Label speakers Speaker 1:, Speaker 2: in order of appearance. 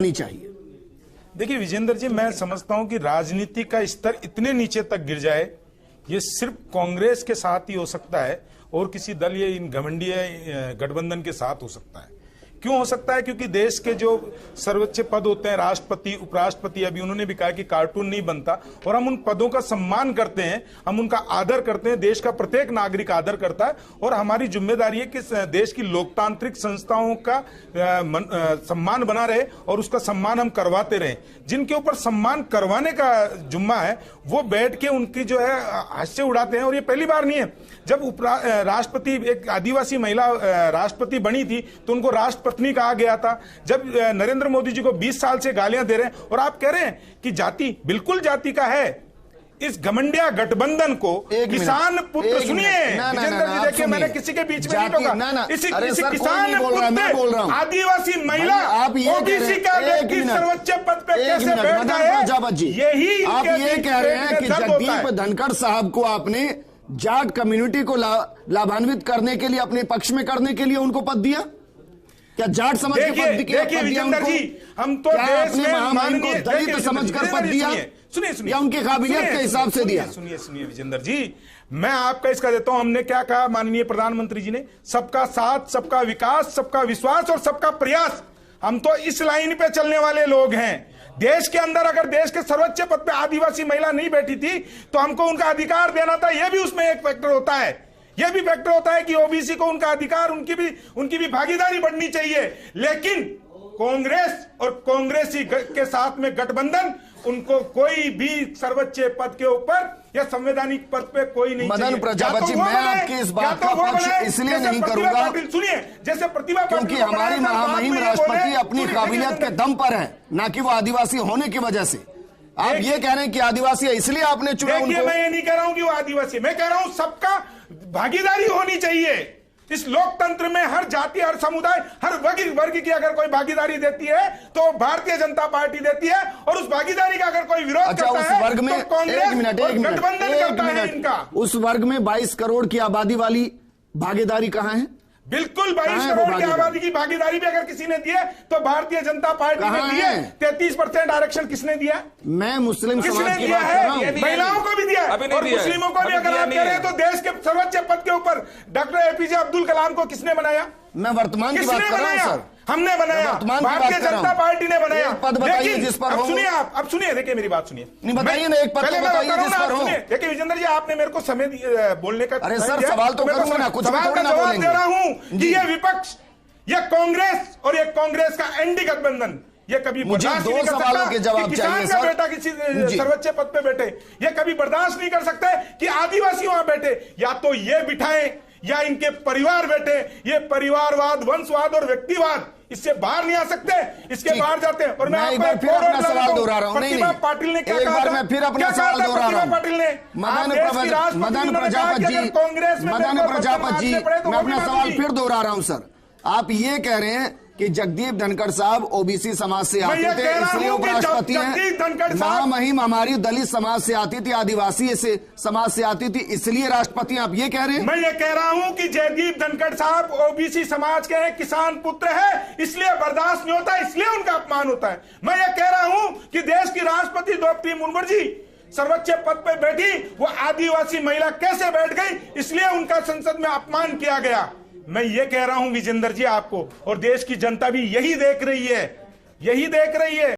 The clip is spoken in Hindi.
Speaker 1: हटनी चाहिए।
Speaker 2: देखिए विजेंद्र जी, मैं समझता हूं कि राजनीति का स्तर इतने नीचे तक गिर जाए, ये सिर्फ कांग्रेस के साथ ही हो सकता है और किसी दल या इन घमंडी गठबंधन के साथ हो सकता है। क्यों हो सकता है? क्योंकि देश के जो सर्वोच्च पद होते हैं, राष्ट्रपति, उपराष्ट्रपति, अभी उन्होंने भी कहा कि कार्टून नहीं बनता, और हम उन पदों का सम्मान करते हैं, हम उनका आदर करते हैं, देश का प्रत्येक नागरिक आदर करता है, और हमारी जिम्मेदारी है कि देश की लोकतांत्रिक संस्थाओं का सम्मान बना रहे और उसका सम्मान हम करवाते रहे। जिनके ऊपर सम्मान करवाने का जुम्मा है वो बैठ के उनकी जो है हास्य उड़ाते हैं। और ये पहली बार नहीं है, जब राष्ट्रपति, एक आदिवासी महिला राष्ट्रपति बनी थी तो उनको राष्ट्रपत्नी कहा गया था। जब नरेंद्र मोदी जी को 20 साल से गालियां दे रहे हैं और आप कह रहे हैं कि जाति, बिल्कुल जाति का है। इस घमंडिया गठबंधन को किसान पुत्र, सुनिए विजेंद्र जी, देखिए मैंने किसी के बीच में नहीं टोका, इसी किसान पुत्र आदिवासी महिला ओबीसी का व्यक्ति सर्वोच्च पद पे कैसे बैठ गए, यही
Speaker 1: आप ये कह रहे हैं कि जगदीप धनखड़ साहब को आपने जाट कम्युनिटी को लाभान्वित करने के लिए, अपने पक्ष में करने के लिए उनको पद दिया? क्या जाट समझ के पद दिया
Speaker 2: विजेंद्र जी? हम तो
Speaker 1: देश में महामहिम को दलित समझकर पद दिया,
Speaker 2: सुनिए
Speaker 1: या उनकी काबिलियत के हिसाब से दिया?
Speaker 2: सुनिए विजेंद्र जी, मैं आपका इसका देता हूं। हमने क्या कहा माननीय प्रधानमंत्री जी ने? सबका साथ, सबका विकास, सबका विश्वास और सबका प्रयास। हम तो इस लाइन पे चलने वाले लोग हैं। देश के अंदर अगर देश के सर्वोच्च पद पे आदिवासी महिला नहीं बैठी थी तो हमको उनका अधिकार देना था। यह भी उसमें एक फैक्टर होता है, यह भी फैक्टर होता है कि ओबीसी को उनका अधिकार, उनकी भी भागीदारी बढ़नी चाहिए। लेकिन कांग्रेस और कांग्रेसी के साथ में गठबंधन, उनको कोई भी सर्वोच्च पद के ऊपर या संवैधानिक पद पे कोई नहीं।
Speaker 1: मदन प्रजापति, मैं आपकी इस बात का पक्ष इसलिए नहीं करूंगा,
Speaker 2: सुनिए, जैसे प्रतिभा,
Speaker 1: क्योंकि हमारी महामहिम राष्ट्रपति अपनी काबिलियत के दम पर है, ना कि वो आदिवासी होने की वजह से। आप ये कह रहे हैं कि आदिवासी है इसलिए आपने चुना उनको?
Speaker 2: मैं ये नहीं कह रहा हूं कि वो आदिवासी, मैं कह रहा हूं सबका भागीदारी होनी चाहिए। इस लोकतंत्र में हर जाति, हर समुदाय, हर वर्ग की अगर कोई भागीदारी देती है तो भारतीय जनता पार्टी देती है, और उस भागीदारी का अगर कोई विरोध करता है
Speaker 1: वर्ग में,
Speaker 2: तो कांग्रेस गठबंधन करता है इनका।
Speaker 1: उस वर्ग में 22 करोड़ की आबादी वाली भागीदारी कहां है?
Speaker 2: बिल्कुल 22 करोड़ की आबादी की भागीदारी भी अगर किसी ने दी है तो भारतीय जनता पार्टी ने दी है। 33% आरक्षण किसने दिया?
Speaker 1: मैं मुस्लिम समाज की बात कर रहा हूं।
Speaker 2: महिलाओं को भी दिया और मुस्लिमों को भी अगर आप कह रहे हैं तो देश के सर्वोच्च पद के ऊपर डॉक्टर एपीजे अब्दुल कलाम को किसने बनाया?
Speaker 1: मैं वर्तमान की बात कर रहा हूं सर।
Speaker 2: हमने बनाया, भारतीय जनता पार्टी ने बनाया।
Speaker 1: पद बताइए जिस पर हो।
Speaker 2: सुनिए आप, अब सुनिए, देखिए मेरी बात सुनिए।
Speaker 1: नहीं बताइए ना, एक पद बताइए जिस पर हो।
Speaker 2: देखिए विजेंद्र जी, आपने मेरे को समय बोलने का,
Speaker 1: अरे सर सवाल तो करूंगा ना, कुछ
Speaker 2: सवाल का जवाब दे रहा हूं कि ये विपक्ष, ये कांग्रेस और ये कांग्रेस का एनडी गठबंधन, ये कभी बर्दाश्त नहीं कर सकता कि किसान का बेटा किसी सर्वोच्च पद पे बैठे। ये कभी बर्दाश्त नहीं कर सकते कि आदिवासी वहां बैठे। या तो ये बिठाएं या इनके परिवार बैठे। ये परिवारवाद, वंशवाद और व्यक्तिवाद, इससे बाहर नहीं आ सकते, इसके बाहर जाते हैं। और मैं
Speaker 1: फिर अपना सवाल दोहरा रहा हूं।
Speaker 2: प्रतिभा पाटिल ने क्या कहा?
Speaker 1: एक बार मैं फिर अपना सवाल दोहरा रहा हूं।
Speaker 2: पाटिल ने,
Speaker 1: मदन प्रजापति जी, मैं अपना सवाल फिर दोहरा रहा हूं सर। आप ये कह रहे हैं कि जगदीप धनखड़ साहब ओबीसी समाज से आते थे इसलिए उपराष्ट्रपति हैं, महामहिम हमारी दलित समाज से आती थी, आदिवासी से समाज से आती थी, इसलिए राष्ट्रपति। आप ये कह रहे हैं?
Speaker 2: मैं ये कह रहा हूं कि जगदीप धनखड़ साहब ओबीसी समाज के हैं, किसान पुत्र है, इसलिए बर्दाश्त नहीं होता, इसलिए उनका अपमान होता है। मैं ये कह रहा हूं कि देश की राष्ट्रपति द्रौपदी मुर्मू जी सर्वोच्च पद पर बैठी, वो आदिवासी महिला कैसे बैठ गई, इसलिए उनका संसद में अपमान किया गया। मैं ये कह रहा हूं विजेंद्र जी आपको, और देश की जनता भी यही देख रही है, यही देख रही है।